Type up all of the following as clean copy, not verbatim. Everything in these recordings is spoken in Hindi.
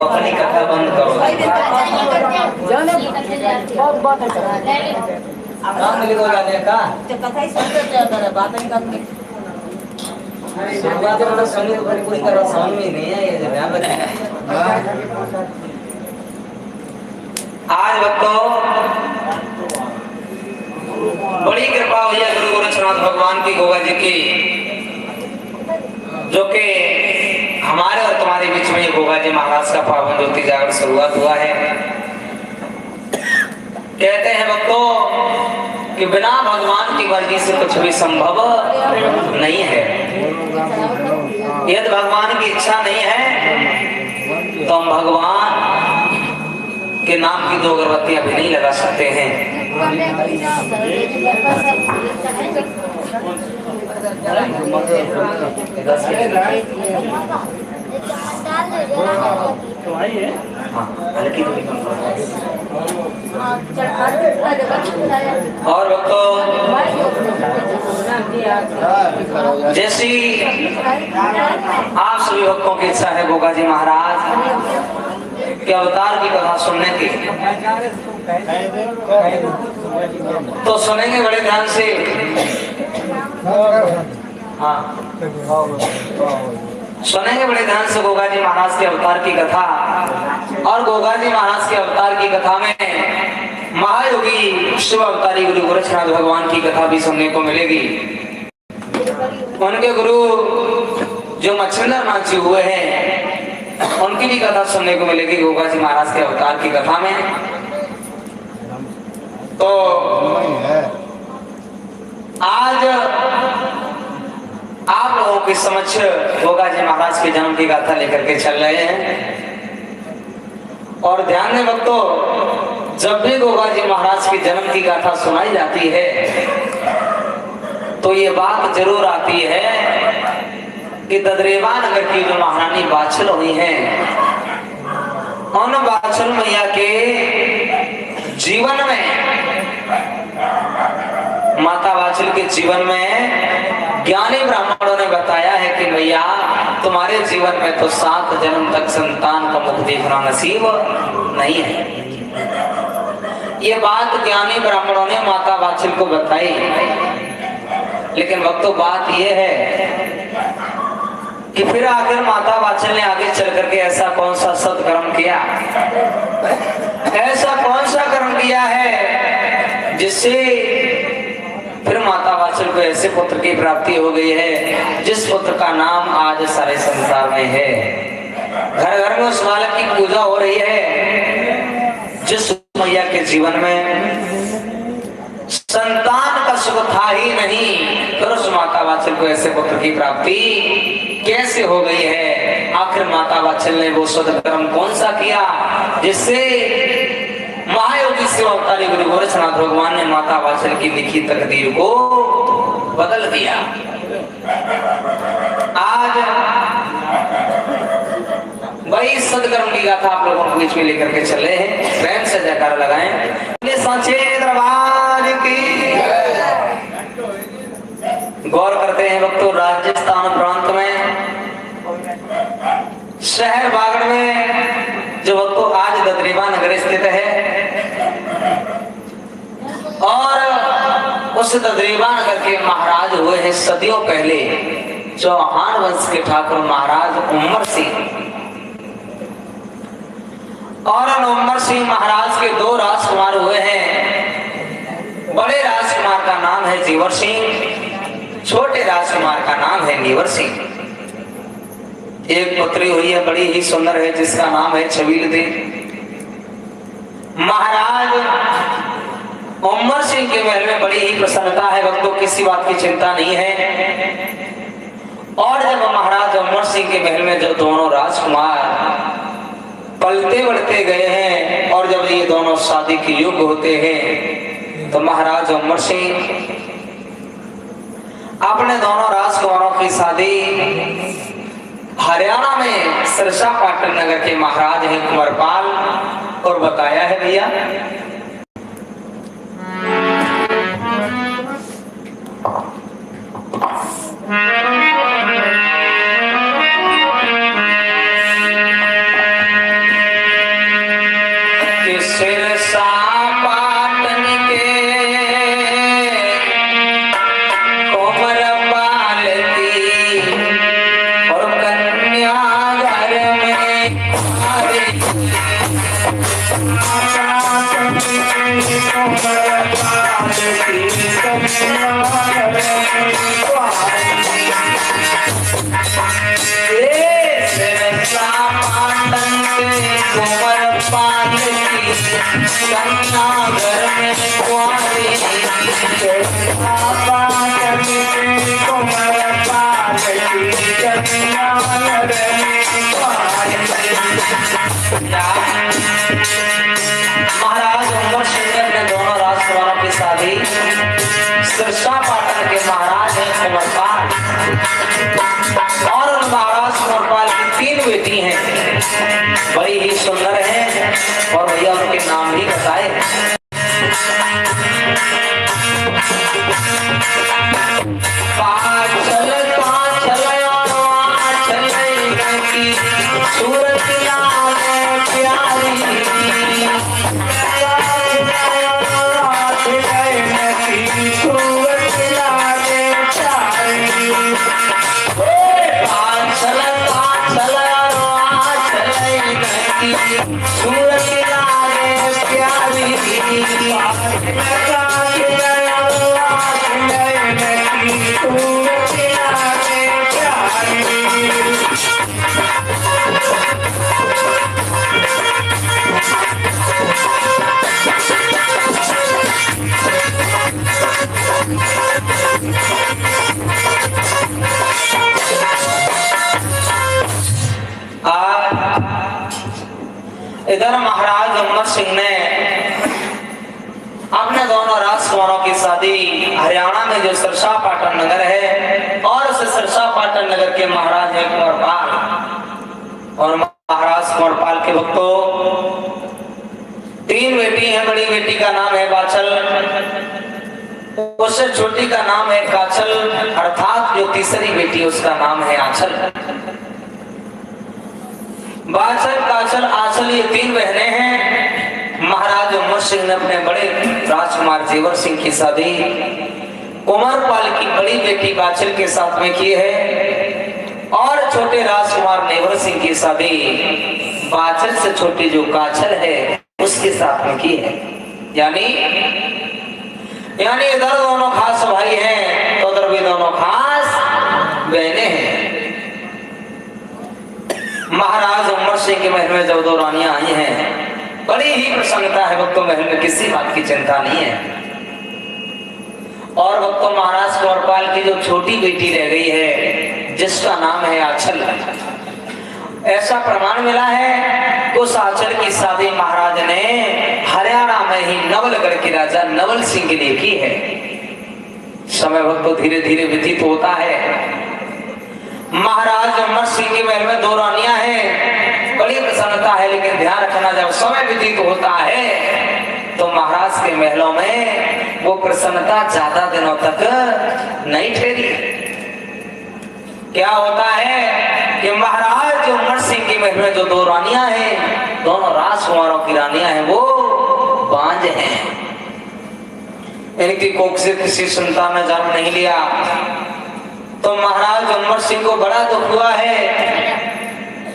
अपनी कथा बंद करो। नाम लिखो जाने का कथा ही सुनते हैं, बात नहीं करते। शुरुआत में तो सुनी तो पूरी तरह समझ में नहीं है, ये ध्यान रखना। आज भक्तों बड़ी कृपा हुई है गुरु गोरक्षनाथ भगवान की, गोगा जी की, जो कि हमारे और तुम्हारे बीच में गोगा जी महाराज का पावन ज्योति जागरण शुरुआत हुआ है। कहते हैं भक्तों कि बिना भगवान की मर्जी से कुछ भी संभव नहीं है। यदि भगवान की इच्छा नहीं है तो हम भगवान के नाम की 2 अगरबत्तियां भी नहीं लगा सकते हैं। और भक्तों जैसी आप सभी भक्तों की इच्छा है गोगा जी महाराज के अवतार की कथा सुनने की, तो सुनेंगे बड़े ध्यान से। हाँ, सुनेंगे बड़े ध्यान से गोगा जी महाराज के अवतार की कथा। और गोगा जी महाराज के अवतार की कथा में महायोगी शिव अवतारी गुरु गोरक्षनाथ भगवान की कथा भी सुनने को मिलेगी। उनके गुरु जो मच्छिंद्र नाथ जी हुए हैं उनकी भी कथा सुनने को मिलेगी गोगा जी महाराज के अवतार की कथा में। तो आज आप लोगों के समक्ष गोगा जी महाराज के जन्म की गाथा लेकर के चल रहे हैं। और ध्यान दें भक्तों, जब भी गोगा जी महाराज के जन्म की गाथा सुनाई जाती है तो ये बात जरूर आती है कि ददरेवा नगर की जो महारानी बाछल हुई हैं, उन बाछल मैया के जीवन में, माता बाछल के जीवन में ज्ञानी ब्राह्मणों ने बताया है कि भैया तुम्हारे जीवन में तो 7 जन्म तक संतान का मुख देखना नसीब नहीं है। ये बात ज्ञानी ब्राह्मणों ने माता बाछल को बताई। लेकिन भक्तों बात यह है कि फिर आखिर माता बाछल ने आगे चल करके ऐसा कौन सा सत्कर्म किया, ऐसा कौन सा कर्म किया है जिससे फिर माता बाछल को ऐसे पुत्र की प्राप्ति हो गई है जिस पुत्र का नाम आज सारे संसार में है। घर घर में उस बालक की पूजा हो रही है जिस मैया के जीवन में संतान का सुख था ही नहीं, फिर उस माता बाछल को ऐसे पुत्र की प्राप्ति कैसे हो गई है। आखिर माता बाछल ने वो सत्कर्म कौन सा किया जिससे महायोगी शिव अवतारी गुरु गोरक्षनाथ भगवान ने माता बाछल की लिखी तकदीर को बदल दिया। आज वही सत्कर्म की गाथा आप लोगों के बीच में लेकर के चले हैं। प्रेम से जयकार लगाएं। सांचे दरबार की गौर करते हैं भक्तों, राजस्थान प्रांत में शहर बागड़ में जो भक्तों आज ददरेवा नगर स्थित है, और उस ददरेवा नगर के महाराज हुए हैं सदियों पहले चौहान वंश के ठाकुर महाराज उमर सिंह। और उमर सिंह महाराज के 2 राजकुमार हुए हैं। बड़े राजकुमार का नाम है जीवर सिंह, छोटे राजकुमार का नाम है नीवर सिंह। एक पुत्री हुई है बड़ी ही सुंदर है जिसका नाम है छबील देव। महाराज उमर सिंह के महल में बड़ी ही प्रसन्नता है भक्तों, किसी बात की चिंता नहीं है। और जब महाराज उमर सिंह के महल में जो दोनों राजकुमार पलते बढ़ते गए हैं और जब ये दोनों शादी के योग्य होते हैं तो महाराज उमर सिंह अपने दोनों राजकुमारों की शादी हरियाणा में सिरसा पाटन नगर के महाराज हैं कुंवरपाल और बताया है भैया। महाराज उमर सिंह ने अपने दोनों राजकुमारों की शादी सिरसा पाटन के महाराज हैं कुंवरपाल और उन महाराज कुंवरपाल की 3 बेटी हैं, बड़ी ही सुंदर हैं और भैया उनके नाम भी बताए। इधर महाराज उमर सिंह ने अपने दोनों राजकुमारों की शादी हरियाणा में जो सिरसा पाटन नगर है और उस सिरसा पाटन नगर के महाराज है कुंवरपाल और महाराज कुंवरपाल के भक्तों 3 बेटी हैं। बड़ी बेटी का नाम है बाचल, उससे छोटी का नाम है काचल, अर्थात जो तीसरी बेटी उसका नाम है आंचल। बाचल, काचल, आंचल ये 3 बहनें हैं। महाराज उमर सिंह ने अपने बड़े राजकुमार जेवर सिंह की शादी कुंवरपाल की बड़ी बेटी बाचल के साथ में की है और छोटे राजकुमार नेवर सिंह की शादी बाचल से छोटी जो काचल है उसके साथ में की है। यानी इधर दोनों खास भाई हैं तो उधर भी दोनों खास बहनें हैं। महाराज उमर सिंह के महल में जब 2 रानियां आई हैं, बड़ी ही प्रसन्नता है भक्तों, महल में किसी बात की चिंता नहीं है। और भक्तों महाराज कुंवरपाल की जो छोटी बेटी रह गई है जिसका नाम है आंचल, ऐसा प्रमाण मिला है उस आंचल की शादी महाराज ने हरियाणा में ही नवलगढ़ के राजा नवल सिंह के लिए की है। समय भक्तों धीरे धीरे व्यतीत होता है। महाराज उमर सिंह के महल में 2 रानियां हैं, बड़ी प्रसन्नता है, लेकिन ध्यान रखना जब समय व्यतीत होता है तो महाराज के महलों में वो प्रसन्नता ज्यादा दिनों तक नहीं ठहरी। क्या होता है कि महाराज उमर सिंह के महल में जो 2 रानियां हैं, दोनों राजकुमारों की रानियां हैं, वो बांझ हैं। इनकी कोख से किसी संतान ने जन्म नहीं लिया। तो महाराज उमर सिंह को बड़ा दुख हुआ है,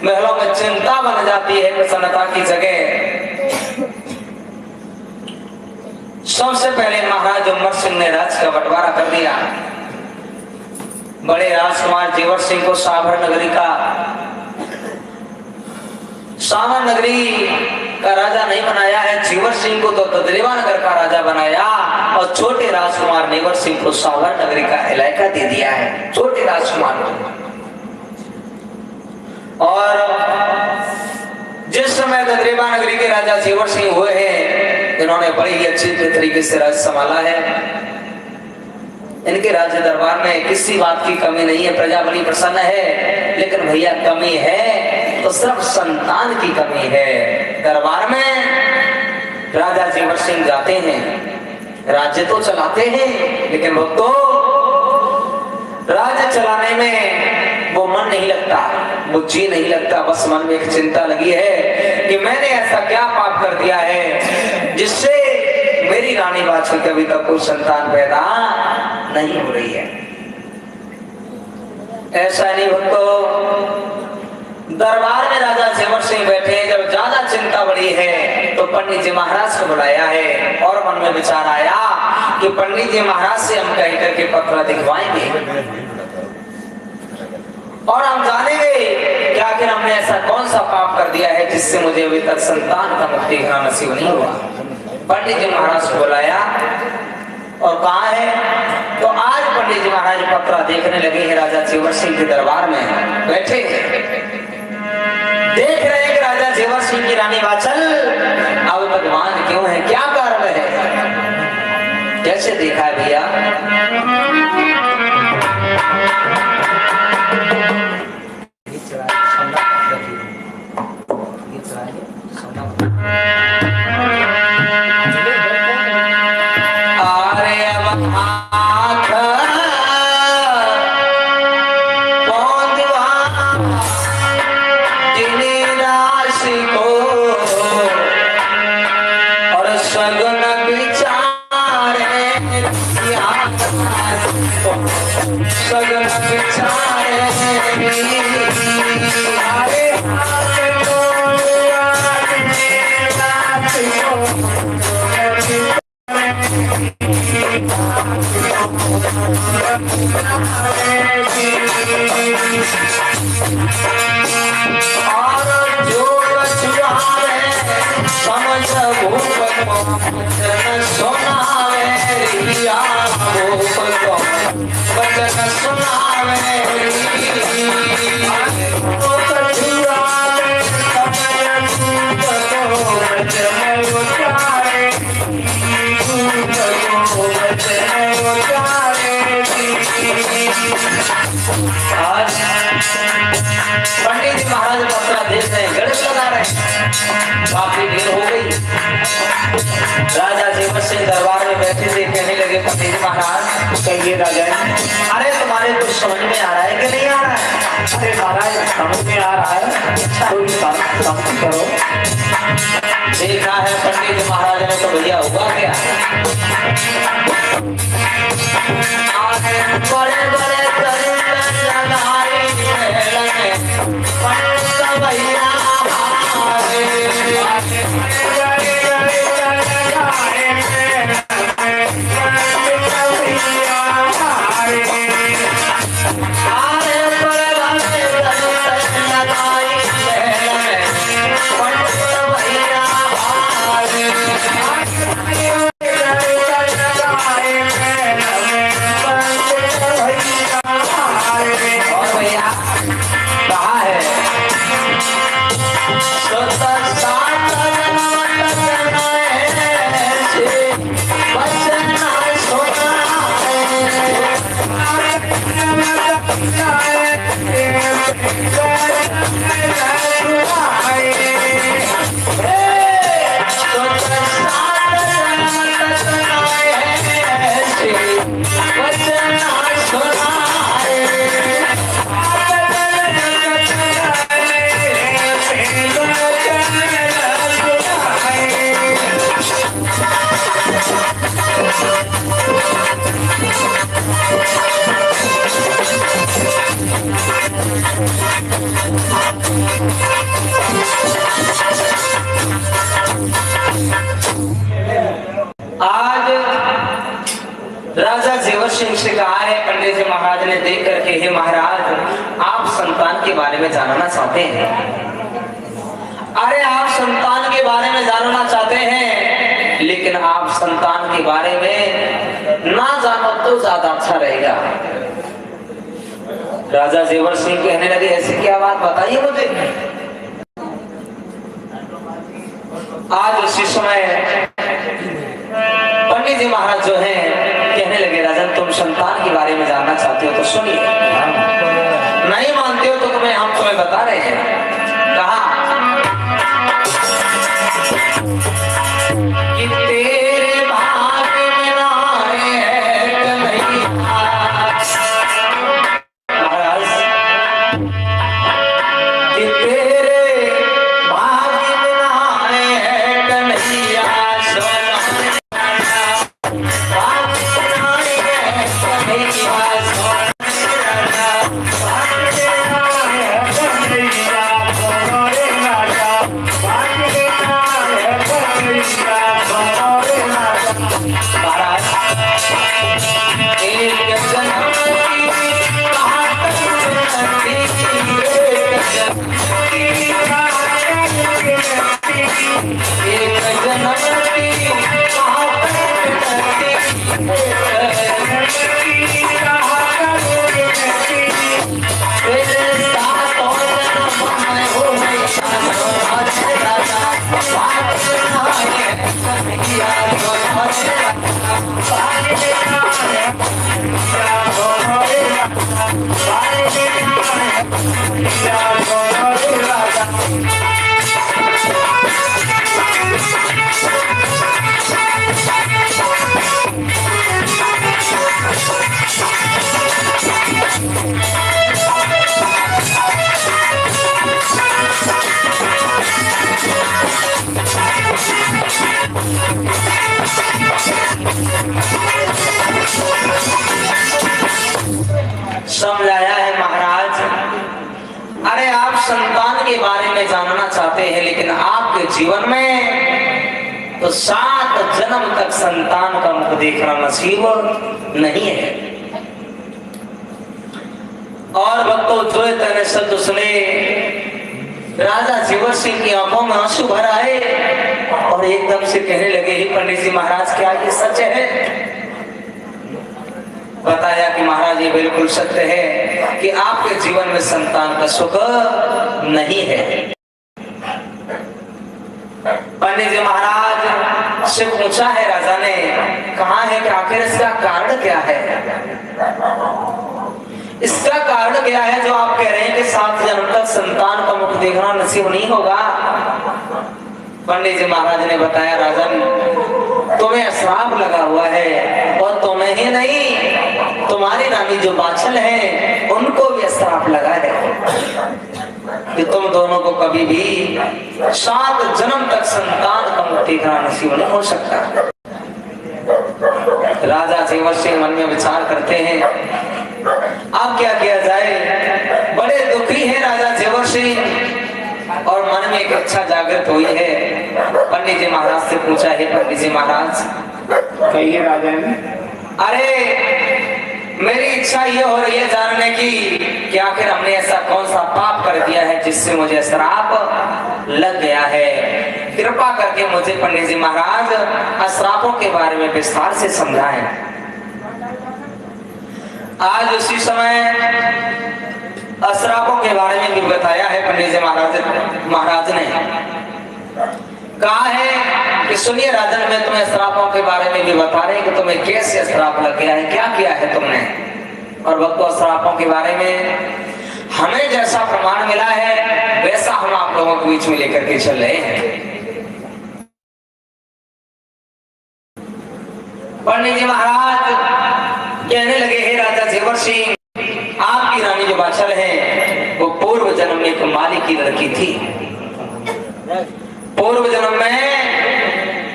महलों में चिंता बन जाती है प्रसन्नता की जगह। सबसे पहले महाराज उमर सिंह ने राज्य का बंटवारा कर दिया। बड़े राजकुमार जेवर सिंह को सावर नगरी का राजा नहीं बनाया है, जेवर सिंह को तो ददरेवा नगर का राजा बनाया और छोटे राजकुमार नेवर सिंह को सावर नगरी का इलाका दे दिया है, छोटे राजकुमार को। और जिस समय ददरेवा नगरी के राजा जेवर सिंह हुए हैं, इन्होंने बड़ी ही अच्छी तरीके से राज्य संभाला है। इनके राज्य दरबार में किसी बात की कमी नहीं है, प्रजा बड़ी प्रसन्न है। लेकिन भैया कमी है तो सिर्फ संतान की कमी है। दरबार में राजा जेवर सिंह जाते हैं, राज्य तो चलाते हैं, लेकिन भक्तों राज्य चलाने में वो मन नहीं लगता, वो जी नहीं लगता। बस मन में एक चिंता लगी है कि मैंने ऐसा क्या पाप कर दिया है जिससे मेरी रानी बादशाह के अभी तक कोई संतान पैदा नहीं हो रही है। ऐसा नहीं भक्तों, दरबार में राजा जेवर सिंह बैठे। जब ज्यादा चिंता बढ़ी है तो पंडित जी महाराज को बुलाया है और मन में विचार आया कि पंडित जी महाराज से हम कह करके पत्र दिखवाएंगे और हम जानेंगे कि आखिर हमने ऐसा कौन सा पाप कर दिया है जिससे मुझे अभी तक संतान का मुक्ति होना नसीब नहीं हुआ। पंडित जी महाराज को बुलाया और कहा है तो आज पंडित जी महाराज पत्र देखने लगे हैं। राजा जेवर सिंह के दरबार में बैठे देख रहे हैं कि राजा जेवर सिंह की रानी वाचल अब भगवान क्यों है, क्या कारण है। कैसे देखा है भैया, पंडित जी महाराज पत्रा देख रहे हैं, गणेश लगा रहे हैं। काफी देर हो गई। राजा जेवर सिंह दरबार में बैठे थे, कहने लगे पंडित जी महाराज कहिए राजा। अरे तुम्हारे कुछ समझ में आ रहा है कि नहीं आ रहा है? अरे महाराज समझ में आ रहा है, कोई काम करो। देखा है पंडित जी महाराज ने तो भैया हुआ क्या, बड़े बड़े आज राजा जेवर सिंह से कहा है पंडित जी महाराज ने देख करके, हे महाराज आप संतान के बारे में जानना चाहते हैं। अरे आप संतान के बारे में जानना चाहते हैं, लेकिन आप संतान के बारे में ना जानो तो ज्यादा अच्छा रहेगा। राजा जेवर सिंह कहने लगे ऐसी क्या बात बताइए मुझे। आज उसी समय पंडित जी महाराज जो हैं कहने लगे राजन तुम संतान के बारे में जानना चाहते हो तो सुनिए, नहीं मानते हो तो हम तुम्हें बता रहे हैं। कहा कि तेरे भाग्य में ना है महाराज, कि तेरे भाग्य में ना है कन्हैया हैं, लेकिन आपके जीवन में तो 7 जन्म तक संतान का मुख देखना नसीब नहीं है। और भक्तों जो तने शब्द सुने, राजा जेवर सिंह की आंखों में आंसू भर आए और एकदम से कहने लगे, हे पंडित जी महाराज, क्या ये सच है? बताया कि महाराज ये बिल्कुल सत्य है कि आपके जीवन में संतान का सुख नहीं है। पंडित जी महाराज से पूछा है राजा ने, कहा है कि आखिर इसका कारण क्या है? इसका कारण क्या है जो आप कह रहे हैं कि 7 जन्म तक संतान का मुख देखना नसीब नहीं होगा? पंडित जी महाराज ने बताया, राजन तुम्हें श्राप लगा हुआ है और तुम्हें ही नहीं, तुम्हारी रानी जो बाछल है उनको भी श्राप लगा है कि तुम दोनों को कभी भी 7 जन्म तक संतान का मुख देखना नसीब नहीं हो सकता। राजा जेवर सिंह मन में विचार करते हैं, अब क्या किया जाए? बड़े दुखी है राजा जेवर सिंह और मन में एक इच्छा जागृत हुई है। पंडित जी महाराज से पूछा है, पंडित जी महाराज कहिए राजन। अरे मेरी इच्छा ये हो रही है जानने की कि आखिर हमने ऐसा कौन सा पाप कर दिया है जिससे मुझे श्राप लग गया है। कृपा करके मुझे पंडित जी महाराज श्रापों के बारे में विस्तार से समझाएं। आज उसी समय श्रापों के बारे में भी बताया है पंडित जी महाराज ने कहा है कि सुनिए राजन, मैं तुम्हें श्रापों के बारे में भी बता रहे हैं कि तुम्हें कैसे श्राप लग गया है, क्या किया है तुमने। और भक्तों श्रापों के बारे में हमें जैसा प्रमाण मिला है वैसा हम आप लोगों के बीच में लेकर के चल रहे हैं। पंडित जी महाराज कहने लगे, हे राजा जेवर सिंह, आपकी रानी जो बाछल है वो पूर्व जन्म में एक माली की लड़की थी। पूर्व जन्म में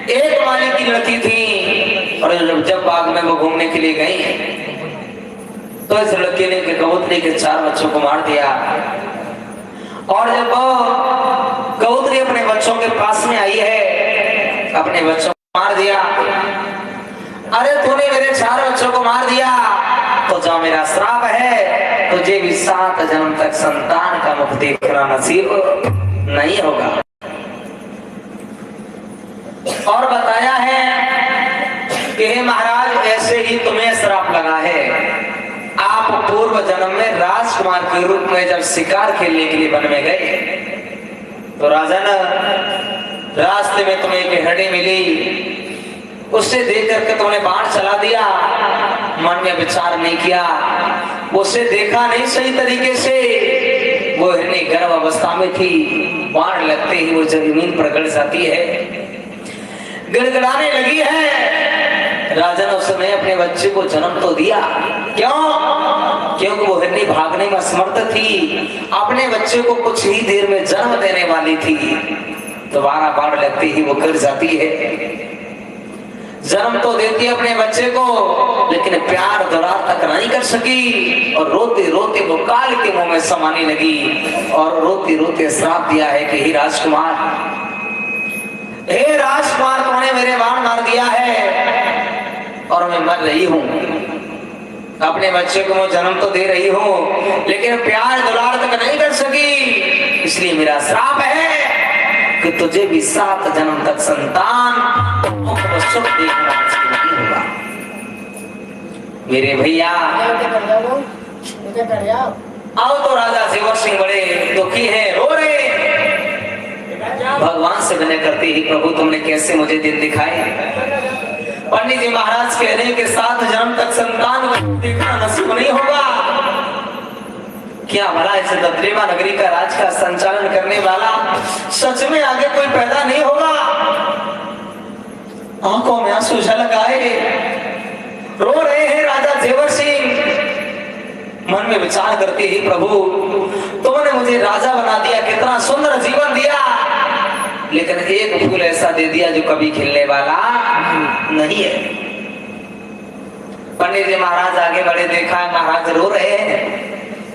एक माली की लड़की थी और जब बाग में वो घूमने के लिए गई तो इस लड़के ने कबूतरी के 4 बच्चों को मार दिया। और जब वो कबूतरी अपने बच्चों के पास में आई है, अपने बच्चों को मार दिया। अरे तूने मेरे 4 बच्चों को मार दिया तो जो मेरा श्राप है तुझे भी 7 जन्म तक संतान का मुख देखना नसीब नहीं होगा। और बताया है कि हे महाराज, ऐसे ही तुम्हें श्राप लगा है। आप पूर्व जन्म में राजकुमार के रूप में जब शिकार खेलने के लिए वन में गए तो राजन रास्ते में तुम्हें एक हिरणी मिली, उससे देख करके तुमने बाण चला दिया, मन में विचार नहीं किया, उसे देखा नहीं सही तरीके से। वो हिरणी गर्भ अवस्था में थी, बाण लगते ही वो जमीन पर गड़ जाती है, गिड़गिड़ाने लगी है। राजा ने उस समय अपने बच्चे को जन्म तो दिया, क्यों? क्योंकि वो हिरणी भागने में असमर्थ थी, अपने बच्चे को कुछ ही देर में जन्म देने वाली थी। दोबारा बाण लगते ही वो गिर जाती है, जन्म तो देती है अपने बच्चे को, लेकिन प्यार दुलार तक नहीं कर सकी और रोते रोते वो काल के मुंह में समाने लगी और रोते रोते श्राप दिया है कि हे राजकुमार, तुमने मेरे बाण मार दिया है और मैं मर रही हूँ। अपने बच्चे को मैं जन्म तो दे रही हूँ लेकिन प्यार दुलार तक नहीं कर सकी, इसलिए मेरा श्राप है कि तुझे भी 7 जन्म तक संतान सुख देखना नहीं होगा। मेरे भैया आओ तो राजा जेवर सिंह बड़े दुखी है, रो रहे, भगवान से विनय करते ही, प्रभु तुमने कैसे मुझे दिन दिखाए। पंडित जी महाराज कह रहे हैं कि 7 जन्म तक संतान को देखना नसीब नहीं होगा। क्या भला इस दत्रेवा नगरी का राज का संचालन करने वाला सच में आगे कोई पैदा नहीं होगा? आंखों में आंसू झलक आए, रो रहे हैं राजा जेवर सिंह। मन में विचार करते ही, प्रभु तुमने मुझे राजा बना दिया, कितना सुंदर जीवन दिया, लेकिन एक फूल ऐसा दे दिया जो कभी खिलने वाला नहीं है। पंडित जी महाराज आगे बढ़े, देखा महाराज रो रहे हैं।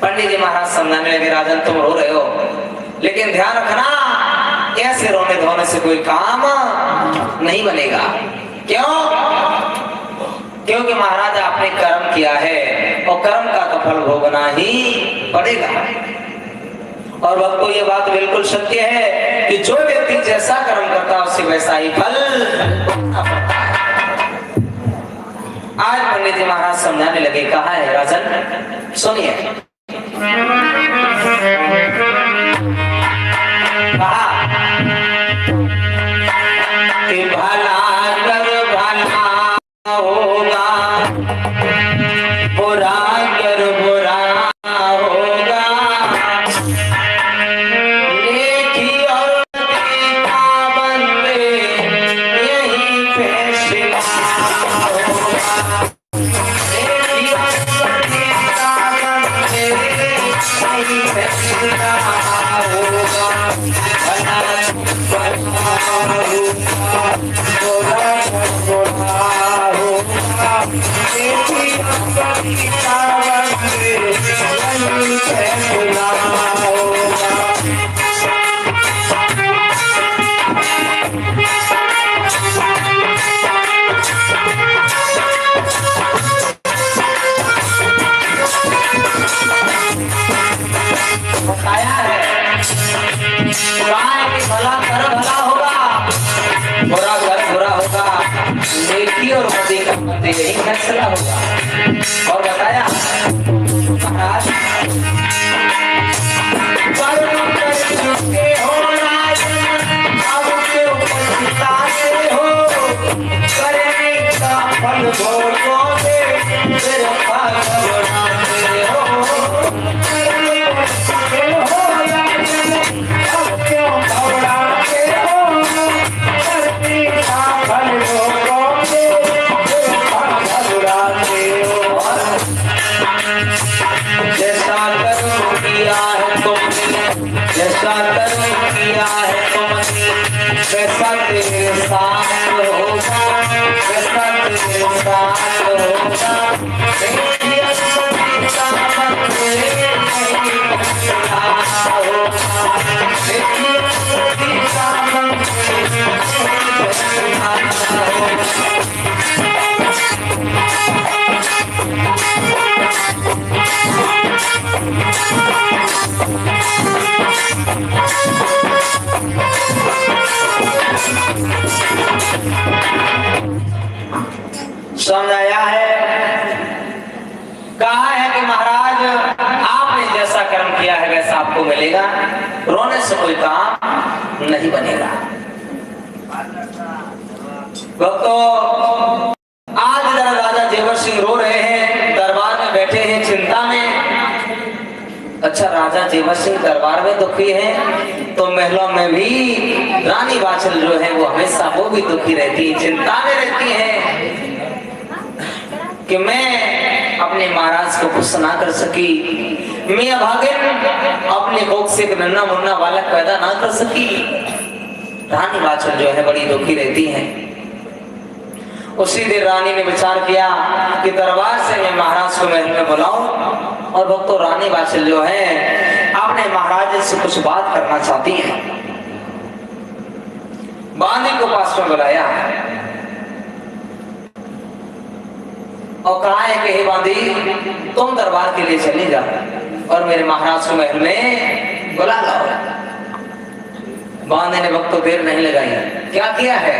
पंडित जी महाराज समझाने लगे, राजन तुम रो रहे हो लेकिन ध्यान रखना कैसे रोने धोने से कोई काम नहीं बनेगा। क्यों? क्योंकि महाराज आपने कर्म किया है और कर्म का तो फल भोगना ही पड़ेगा। और भक्तों ये बात बिल्कुल सत्य है कि जो व्यक्ति जैसा कर्म करता है उसे वैसा ही फल भोगना पड़ता है। आज पंडित जी महाराज समझाने लगे। कहा है राजन, सुनिए। कहा कि भला कर भला होगा, बुरा कर बुरा होगा, नेकी और बदी का बंदे यही फैसला होगा। नेकी और बदी का बंदे यही फैसला होगा। भला भला होगा, बुरा बुरा होगा, नेकी और बदी का बंदे यही फैसला होगा। बताया है, कहा है कि भला कर भला होगा, बुरा कर बुरा होगा, नेकी और बदी का बंदे यही फैसला होगा। और बताया महाराज, कर्म कर चुके हो राजन, अब क्यों पछताते हो, करने का फल भोगोगे फिर फल भोगते हो। जैसा कर्म किया है तुमने, जैसा कर्म किया है तुमने, वैसा तेरे साथ होगा, वैसा तेरे साथ होगा। देखिए का बंदे नहीं फैसला होगा, देखिए का बंदे नहीं फैसला होगा। समझाया है, कहा है कि महाराज आपने जैसा कर्म किया है वैसा आपको मिलेगा, रोने से कोई काम नहीं बनेगा। भक्तों, आज जरा राजा जेवर सिंह रो रहे हैं, दरबार में बैठे हैं चिंता में। अच्छा, राजा जेवर सिंह दरबार में दुखी है तो महलों में भी रानी बाचल जो है वो हमेशा वो भी दुखी रहती है, चिंता में रहती है कि मैं अपने महाराज को खुश ना कर सकी, मैं अभागिन अपने कोख से एक नन्हा मुन्ना बालक पैदा ना कर सकी। रानी बाचल जो है बड़ी दुखी रहती है। उसी दिन रानी ने विचार किया कि दरबार से मैं महाराज को महल में बुलाऊं। और भक्तों, रानी बाचल जो है अपने महाराज से कुछ बात करना चाहती है। बांदी को पास में बुलाया और कहा है कि हे बांदी, तुम दरबार के लिए चली जाओ और मेरे महाराज को महल में बुला लाओ। बांदी ने वक्त तो देर नहीं लगाई, क्या किया है?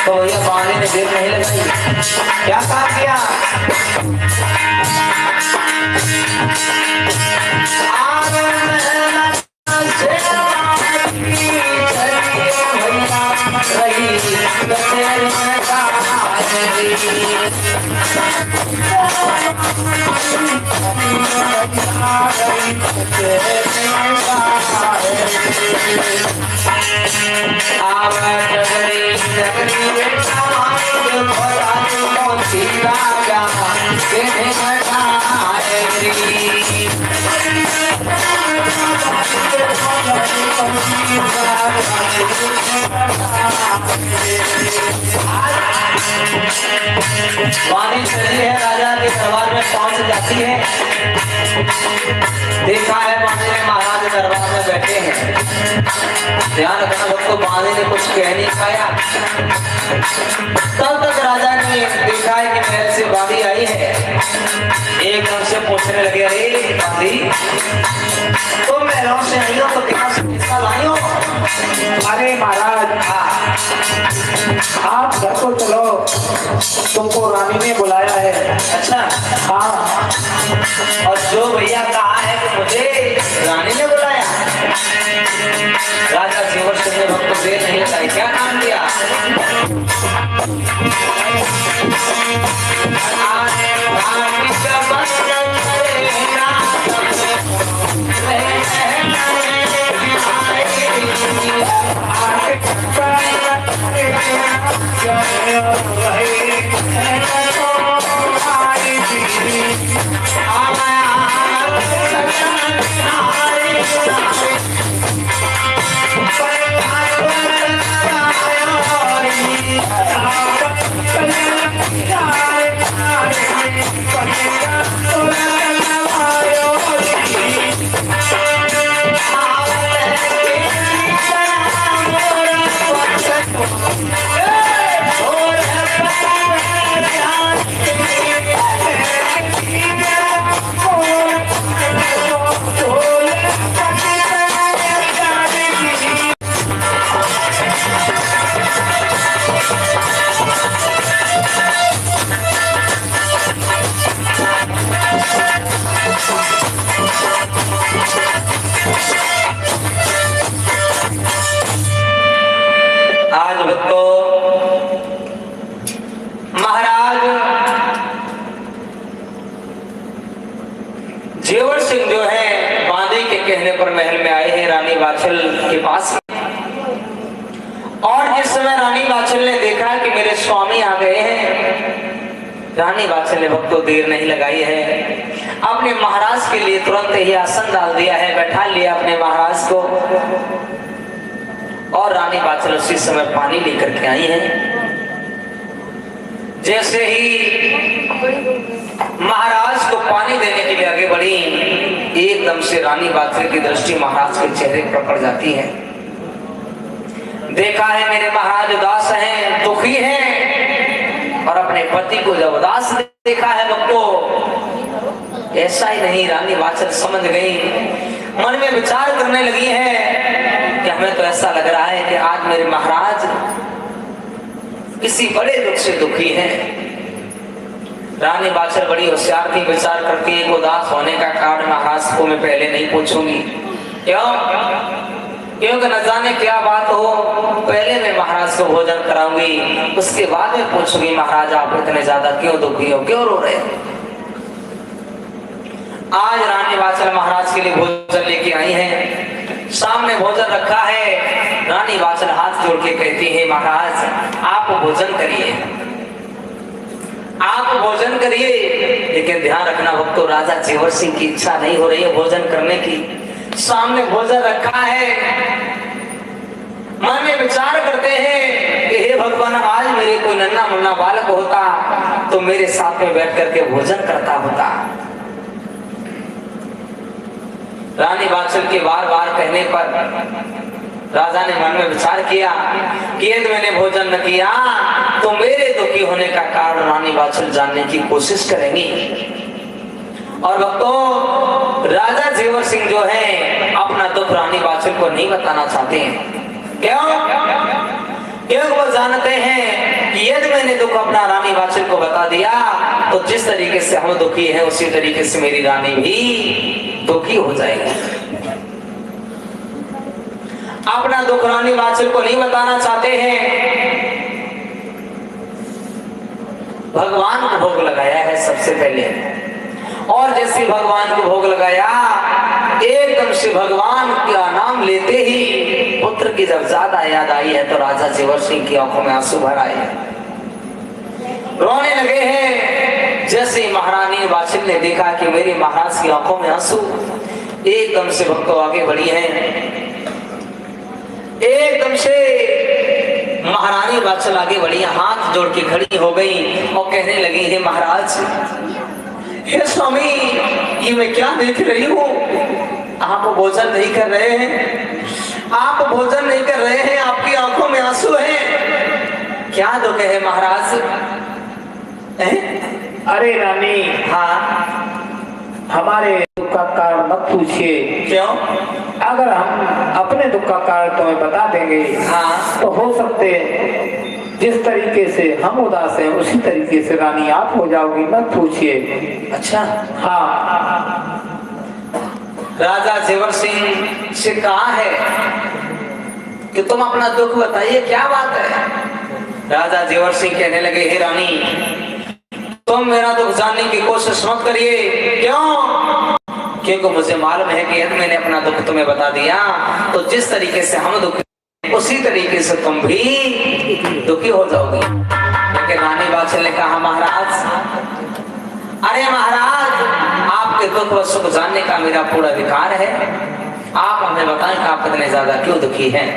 तो ये बांदी ने देर नहीं लगाई, क्या कहा किया? रही वाणी चली है, राजा के दरबार में पहुंच जाती है। देखा है बांधे महाराज दरबार में बैठे हैं। ध्यान रखना भक्तों, बांधे ने कुछ कह नहीं पाया। तब तक राजा ने देखा है कि महल से बांधी आई है। एकदम से पूछने लगे, अरे बांधी तुम महलों से आई हो तो क्या किसका लाई हो? अरे महाराज, आप घर को चलो, तुमको रानी ने बुलाया है। अच्छा, हाँ। और जो भैया कहा है कि मुझे रानी ने बुलाया। राजा जेवर सिंह ने भक्त देर नहीं लगाई, क्या काम दिया? जेवर सिंह जो है बांधे के कहने पर महल में आए हैं रानी बाछल के पास। और जिस समय रानी बाछल ने देखा कि मेरे स्वामी आ गए हैं, रानी बाछल ने भक्तों देर नहीं लगाई है, अपने महाराज के लिए तुरंत ही आसन डाल दिया है, बैठा लिया अपने महाराज को। और रानी बाछल उसी समय पानी लेकर के आई है। जैसे ही महाराज को पानी देने के लिए आगे बढ़ी, एकदम से रानी बाछल की दृष्टि महाराज के चेहरे पर पड़ जाती है। देखा है मेरे महाराज उदास हैं, दुखी हैं, और अपने पति को जब उदास देखा है भक्तों, ऐसा ही नहीं, रानी बाछल समझ गई, मन में विचार करने लगी है कि हमें तो ऐसा लग रहा है कि आज मेरे महाराज किसी बड़े दुख से दुखी हैं। रानी बाछल बड़ी होशियार थी, विचार करती है उदास होने का कारण महाराज को मैं पहले नहीं पूछूंगी। क्यों? क्योंकि न जाने क्या बात हो, पहले मैं महाराज को भोजन कराऊंगी, उसके बाद में पूछूंगी महाराज आप इतने ज्यादा क्यों दुखी हो, क्यों रो रहे हो। आज रानी बाछल महाराज के लिए भोजन लेके आई हैं, सामने भोजन रखा है। रानी बाछल हाथ जोड़ के कहती है महाराज आप भोजन करिए, आप भोजन करिए, लेकिन ध्यान रखना भक्तों, राजा जेवर सिंह की इच्छा नहीं हो रही है भोजन करने की। सामने भोजन रखा है, मन में विचार करते हैं कि हे भगवान आज मेरे कोई नन्हा मुन्ना बालक होता तो मेरे साथ में बैठ करके भोजन करता होता। रानी बाछल के बार बार कहने पर राजा ने मन में विचार किया कि यदि मैंने भोजन न किया तो मेरे दुखी होने का कारण रानी बाछल जानने की कोशिश करेंगी। और भक्तों, राजा जेवर सिंह जो है अपना दुख रानी बाछल को नहीं बताना चाहते हैं। क्यों? क्योंकि वो जानते हैं कि यदि मैंने दुख अपना रानी बाछल को बता दिया तो जिस तरीके से हम दुखी हैं उसी तरीके से मेरी रानी भी दुखी हो जाएगी। अपना दुख रानी बाछल को नहीं बताना चाहते हैं। भगवान को भोग लगाया है सबसे पहले, और जैसे भगवान को भोग लगाया एकदम से भगवान का नाम लेते ही पुत्र की जब ज्यादा याद आई है तो राजा जेवर सिंह की आंखों में आंसू भर आए, रोने लगे हैं। जैसे ही महारानी वाचिल ने देखा कि मेरे महाराज की आंखों में आंसू, एकदम से भक्तों आगे बढ़ी हैं। एकदम से महारानी वाचल आगे बढ़ी, हाथ जोड़ के खड़ी हो गई और कहने लगी, हे महाराज, हे स्वामी, ये मैं क्या देख रही हूँ? आप भोजन नहीं कर रहे हैं, आप भोजन नहीं कर रहे हैं, आपकी आंखों में आंसू हैं, क्या दुख है महाराज? अरे रानी, हाँ, हमारे दुख का कारण मत पूछिए। क्यों? अगर हम अपने दुख का कारण तुम्हें बता देंगे, हाँ, तो हो सकते जिस तरीके से हम उदास हैं उसी तरीके से रानी आप हो जाओगी, मत पूछिए। अच्छा, हाँ। राजा जेवर सिंह से कहा है कि तुम अपना दुख बताइए, क्या बात है? राजा जेवर सिंह कहने लगे, हे रानी, तुम मेरा दुख जानने की कोशिश मत करिए। क्यों? क्योंकि मुझे मालूम है कि यदि मैंने अपना दुख तुम्हें बता दिया तो जिस तरीके से हम दुखी उसी तरीके से तुम भी दुखी हो जाओगी। लेकिन रानी बादशाह ने कहा, महाराज, अरे महाराज, आपके दुख व सुख जानने का मेरा पूरा अधिकार है, आप हमें बताएं कि आप इतने ज्यादा क्यों दुखी हैं।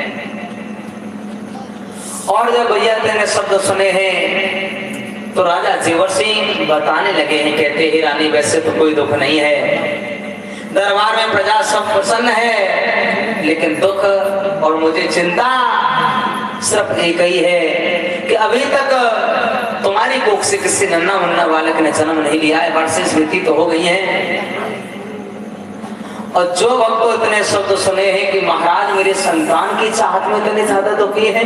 और जब भैया ने शब्द सुने हैं तो राजा जेवर सिंह बताने लगे हैं, कहते हैं, रानी, वैसे तो कोई दुख नहीं है, दरबार में प्रजा सब प्रसन्न है, लेकिन दुख और मुझे चिंता सिर्फ एक ही है कि अभी तक तुम्हारी कोख से किसी नन्हा मुन्ना बालक ने जन्म नहीं लिया है, वर्षें बीती तो हो गई हैं। और जो भक्तों इतने शब्द सुने हैं कि महाराज, मेरे संतान की चाहत में इतने ज्यादा दुखी है।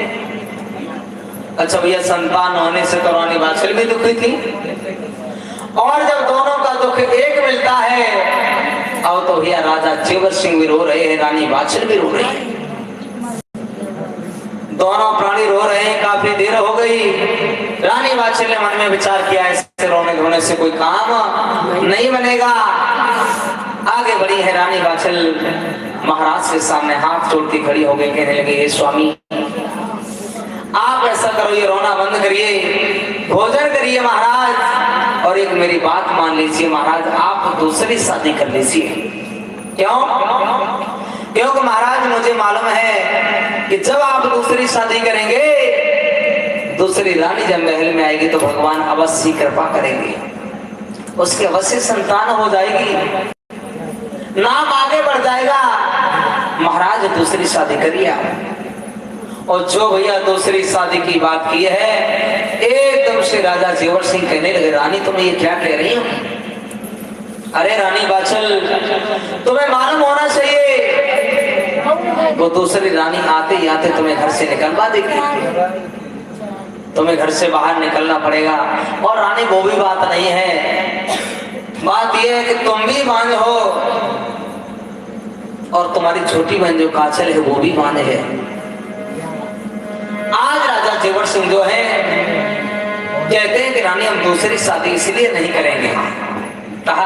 अच्छा भैया, संतान होने से तो रानी बादशाह भी दुखी थी, और जब दोनों का दुख एक मिलता है, अब तो भैया राजा जेवर सिंह भी रो रहे हैं, रानी बादशाह भी रो रही है, दोनों प्राणी रो रहे हैं। काफी देर हो गई, रानी बादशाह ने मन में विचार किया, इससे रोने धोने से कोई काम नहीं बनेगा। आगे बढ़ी है रानी बादशाह, महाराज के सामने हाथ जोड़ती खड़ी हो गई, कहने लगी, हे स्वामी, आप ऐसा करो, ये रोना बंद करिए, भोजन करिए महाराज, और एक मेरी बात मान लीजिए महाराज, आप दूसरी शादी कर लीजिए। क्यों? क्योंकि महाराज, मुझे मालूम है कि जब आप दूसरी शादी करेंगे, दूसरी रानी जब महल में आएगी तो भगवान अवश्य कृपा करेंगे, उसके अवश्य संतान हो जाएगी, नाम आगे बढ़ जाएगा। महाराज, दूसरी शादी करिए आप। और जो भैया दूसरी शादी की बात की है, एकदम से राजा जेवर सिंह कहने लगे, रानी, तुम ये क्या कह रही हो? अरे रानी बाचल, तुम्हें मालूम होना चाहिए, वो दूसरी रानी आते ही आते तुम्हें घर से निकलवा देगी, तुम्हें घर से बाहर निकलना पड़ेगा। और रानी, वो भी बात नहीं है, बात यह है कि तुम भी बांझ हो और तुम्हारी छोटी बहन जो काजल है वो भी बांझ है। आज राजा जेवर सिंह जो है कहते हैं कि रानी, हम दूसरी शादी इसलिए नहीं करेंगे। कहा,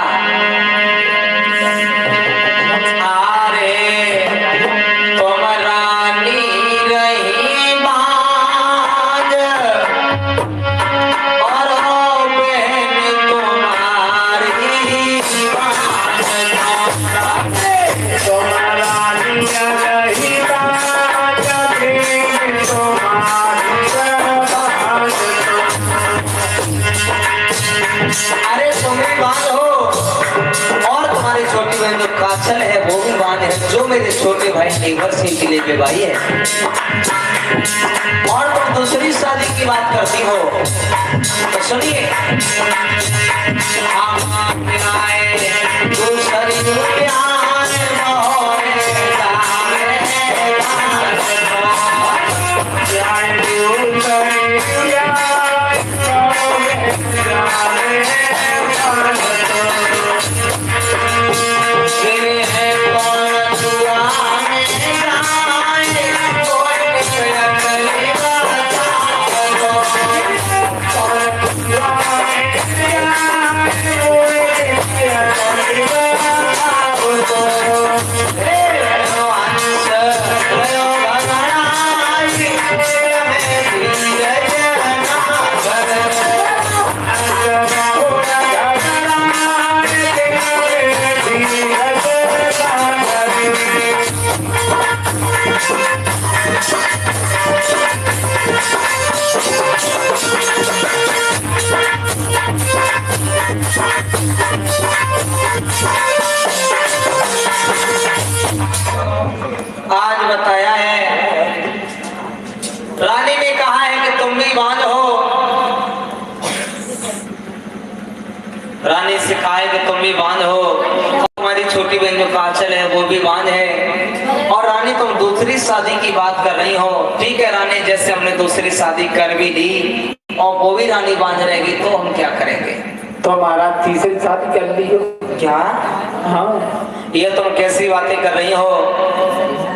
अरे तुम रानी रही बाज और बहन तुम्हारी बाज, तुम रानी रही अरे तुम भी बांध हो और तुम्हारी छोटी बहन जो काजल है वो भी बांध है, जो मेरे छोटे भाई जेवर सिंह के लिए बेवाई है, और तुम दूसरी शादी की बात करती हो। तो सुनिए, Yeah. रानी सिखाए कि तुम भी बांझ हो, तुम्हारी छोटी बहन जो काजल है वो भी बांझ है, और रानी तुम दूसरी शादी की बात कर रही हो। ठीक है रानी, जैसे हमने दूसरी शादी कर भी ली और वो भी रानी बांझ रहेगी तो हम क्या करेंगे? तो हमारा तीसरी शादी कर ली हो क्या? हाँ, ये तुम कैसी बातें कर रही हो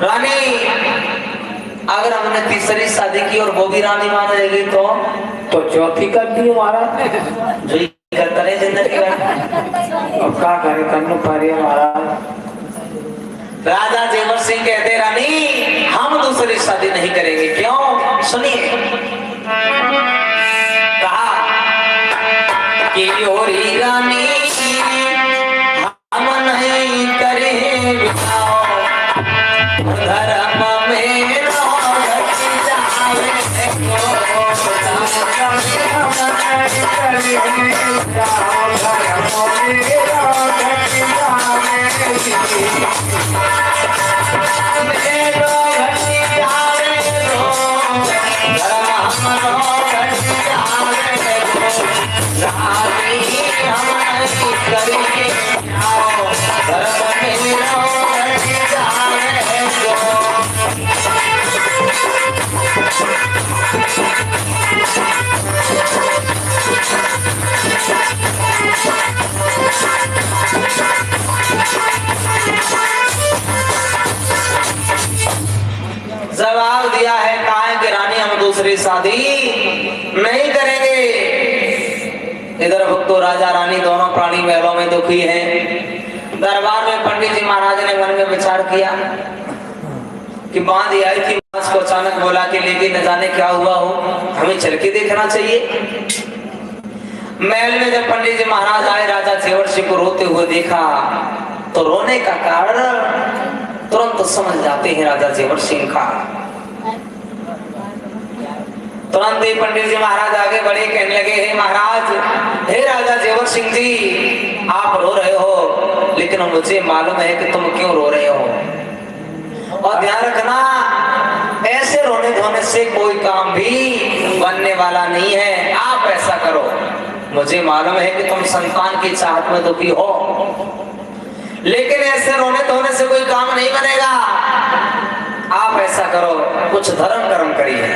रानी? अगर हमने तीसरी शादी की और वो भी रानी मान रहेगी तो चौथी कर दी हमारा जो करता रहे जिंदगी भर। और क्या करे, करना पड़े हमारा। राजा जेवर सिंह कहते रानी हम दूसरी शादी नहीं करेंगे। क्यों? सुनिए, कहा कि योरी रानी हम नहीं करेंगे धर्म में जवाब दिया है, कहा है कि रानी हम दूसरी शादी नहीं करेंगे। इधर भक्तो राजा रानी दोनों प्राणी महलों में दुखी हैं। दरबार में पंडित जी महाराज ने मन में विचार किया कि बांध आई थी मांस को अचानक बोला कि लेके न जाने क्या हुआ हो, हमें चल के देखना चाहिए। महल में जब पंडित जी महाराज आए, राजा जेवर सिंह को रोते हुए देखा तो रोने का कारण तुरंत तो समझ जाते हैं राजा जेवर सिंह का। तुरंत ही पंडित जी महाराज आगे बढ़े, कहने लगे हे महाराज, हे राजा जेवर सिंह जी, आप रो रहे हो लेकिन मुझे मालूम है कि तुम क्यों रो रहे हो, और ध्यान रखना ऐसे रोने धोने से कोई काम भी बनने वाला नहीं है। आप ऐसा करो, मुझे मालूम है कि तुम संतान की चाहत में दुखी हो, लेकिन ऐसे रोने धोने से कोई काम नहीं बनेगा। आप ऐसा करो, कुछ धर्म कर्म करिए।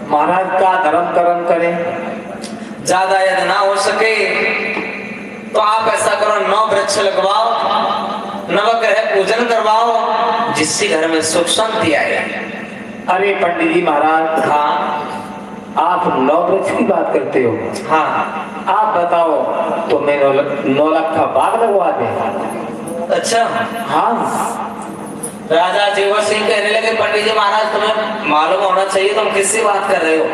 महाराज का धर्म कर्म करें? ज्यादा यदि ना हो सके तो आप ऐसा करो, 9 वृक्ष लगवाओ, नवग्रह पूजन करवाओ, जिससे घर में सुख शांति आए। अरे पंडित जी महाराज, हाँ आप 9 वृक्ष की बात करते हो? हाँ, आप बताओ तो मैं 9 लाख का बाग लगवा दे। अच्छा हाँ। राजा जेवर सिंह कहने लगे पंडित जी महाराज, तुम्हें मालूम होना चाहिए तुम किससे बात कर रहे हो?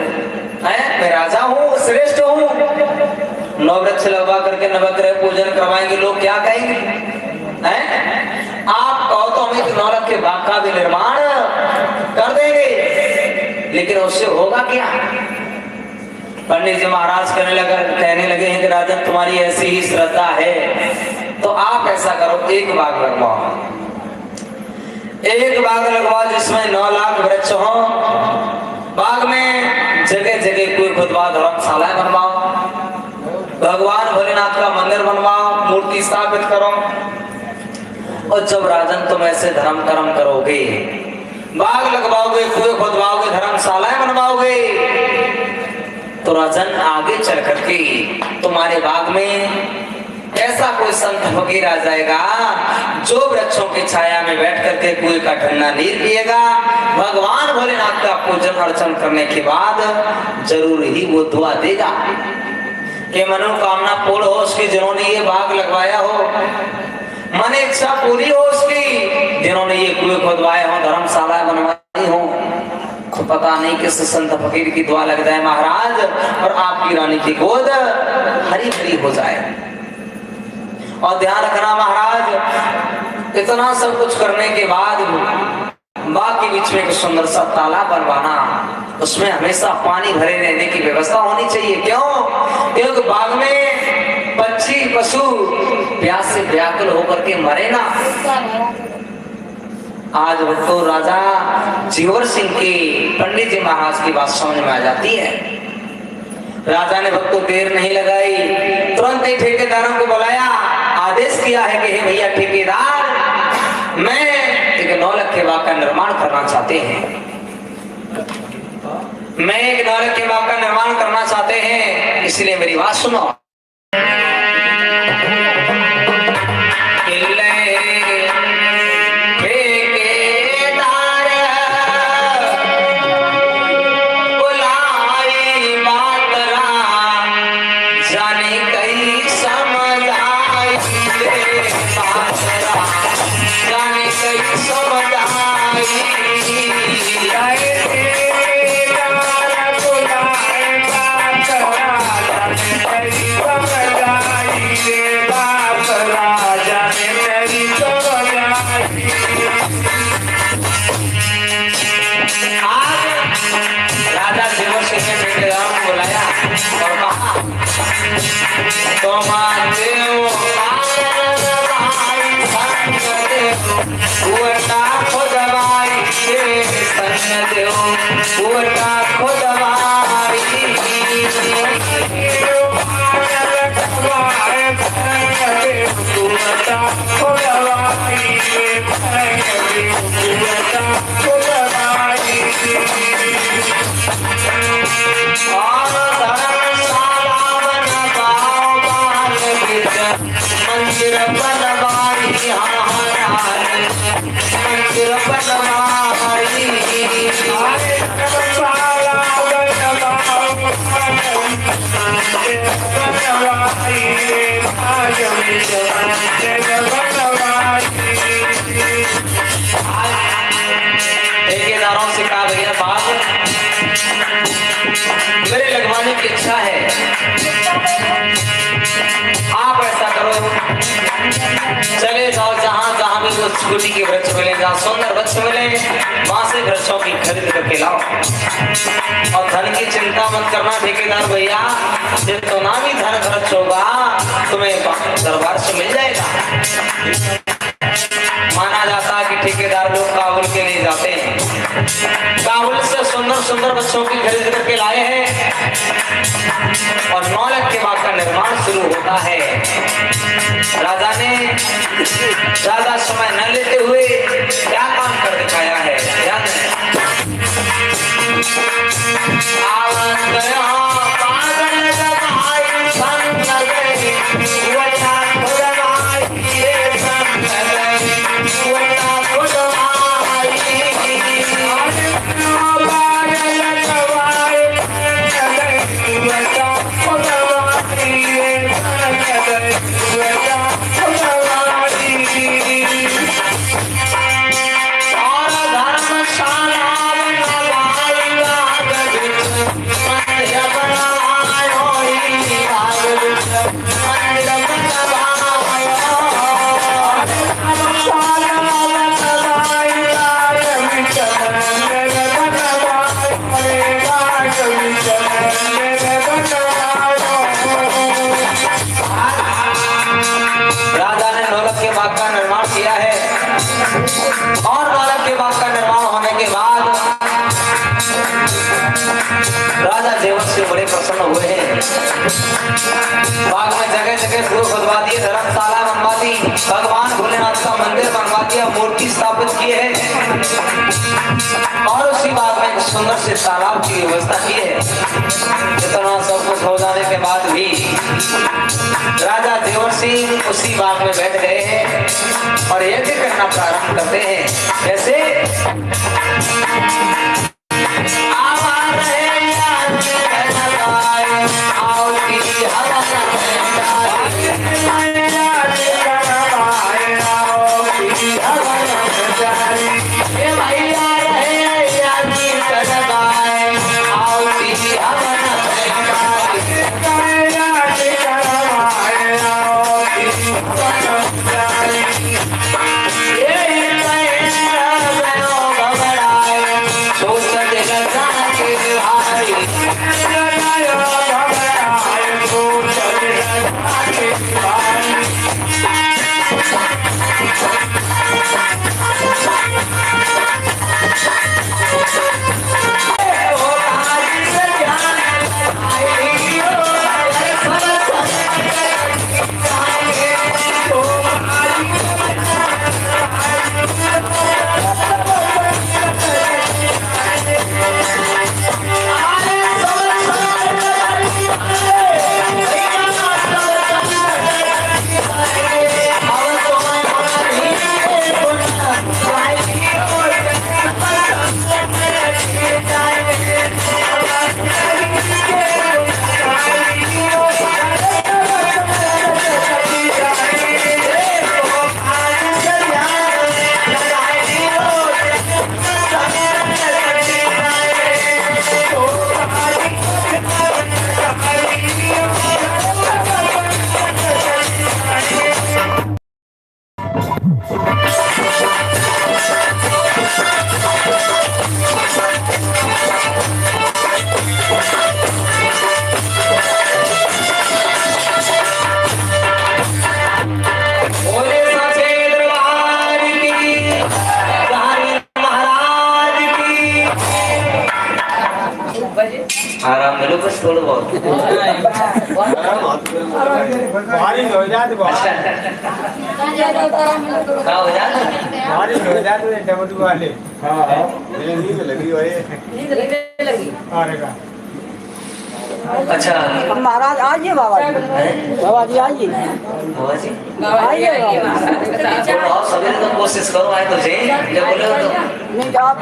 हैं? मैं राजा हूँ, श्रेष्ठ हूँ। 9 वृक्ष लगवा करके नवग्रह पूजन करवाएंगे, लोग क्या कहेंगे? हैं? आप कहो तो हम एक 9 लाख के बाग का भी निर्माण कर देंगे, लेकिन उससे होगा क्या? पंडित जी महाराज कहने लगे हैं कि राजन तुम्हारी ऐसी ही श्रद्धा है तो आप ऐसा करो, एक बाग लगवाओ, एक बाग लगवाओ जिसमें 9 लाख वृक्ष हो। बाग में जगह जगह कोई खुदवा धर्मशाला बनवाओ, भगवान भोलेनाथ का मंदिर बनवाओ, मूर्ति स्थापित करो, और जब राजन तुम ऐसे धर्म कर्म करोगे, बाग लगवाओगे, कुएं खुदवाओगे, धर्मशालाएं बनवाओगे, तो राजन आगे चल करके तुम्हारे बाग में ऐसा कोई संत फकीर आ जाएगा जो वृक्षों की छाया में बैठ करके कुएं का ठंडा नीर पिएगा, भगवान भोलेनाथ का पूजन अर्चन करने के बाद जरूर ही वो दुआ देगा कि मनोकामना पूर्ण हो उसकी, जिन्होंने ये बाग लगवाया हो, मन इच्छा पूरी हो उसकी, जिन्होंने ये कुएं खुदवाए हो, धर्मशाला बनवाई हो। तो पता नहीं किस संत फकीर की दुआ लग जाए महाराज और आपकी रानी की गोद हरी भरी हो जाए। और ध्यान रखना महाराज, इतना सब कुछ करने के बाद बाग के बीच में एक सुंदर सा तालाब बनवाना, उसमें हमेशा पानी भरे रहने की व्यवस्था होनी चाहिए। क्यों? क्योंकि बाग में पक्षी पशु प्यास से व्याकुल होकर के मरे ना। आज तो राजा जेवर सिंह की पंडित जी महाराज की बात समझ में आ जाती है। राजा ने भक्तों देर नहीं लगाई, तुरंत अपने ठेकेदारों को बुलाया, आदेश किया है कि हे भैया ठेकेदार, मैं एक 9 लाख के बाग का निर्माण करना चाहते हैं, मैं एक 9 लाख के बाग का निर्माण करना चाहते हैं, इसलिए मेरी बात सुनो। ठेकेदारों से कहा भैया बात मेरे लगवाने की इच्छा है, आप ऐसा करो, चले जाओ जहां जहां भी कुछ छुट्टी के वृक्ष मिले, जहां सुंदर वृक्ष मिले, वहां से वृक्षों की खरीद करके लाओ और धन की चिंता मत करना ठेकेदार भैया, जब तो ना भी धन खर्च होगा तुम्हें दरबार से मिल जाएगा। माना जाता है कि ठेकेदार लोग काबुल के लिए जाते हैं, काबुल से सुंदर सुंदर बच्चों की खरीद करके लाए हैं और 9 लाख के बाग का निर्माण शुरू होता है। राजा ने ज्यादा समय न लेते हुए क्या काम कर दिखाया है, ध्यान और 9 लाख के बाग का निर्माण होने के बाद राजा देवर्षि बड़े प्रसन्न हुए हैं। बाग में जगह जगह कुएं खुदवा दिए, धर्मशाला बनवा दी, भगवान भोलेनाथ का मंदिर बनवा दिया, मूर्ति स्थापित किए हैं और उसी बाग में सुंदर से तालाब की व्यवस्था की है। इतना सब कुछ हो जाने के बाद भी राजा देवर्षि उसी बाग में बैठ गए हैं और यज्ञ करना प्रारंभ करते हैं। कैसे सोच बस थोड़ा बहुत। बारिश हो जाती अच्छा क्या हो जाए? बारिश हो जाती है टमाटो वाले। हाँ नींद लगी हुई है। अरे का अच्छा महाराज आइए बाबा जी, बाबा जी आइए, बाबा जी आइए थोड़ा और सवेरे तो कोशिश करो आए तो सही जब बोले हो तो। नहीं तो आप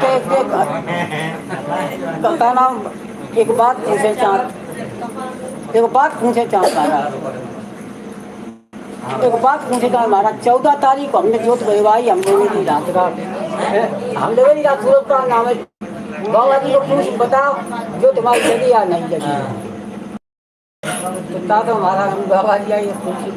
कहता नाम एक बात पूछे चाँद, एक बात पूछे चाँद महाराज, एक बात पूछे चाँद महाराज। 14 तारीख को हमने जोत बजवाई, हम लोगों की रात का, हम लोगों की रात सूरज का नाम है। बाबा जी को पूछ बताओ जो तुम्हारी जगी या नहीं जगी। तो हमारा हम बाबा जी आइए पूछिए।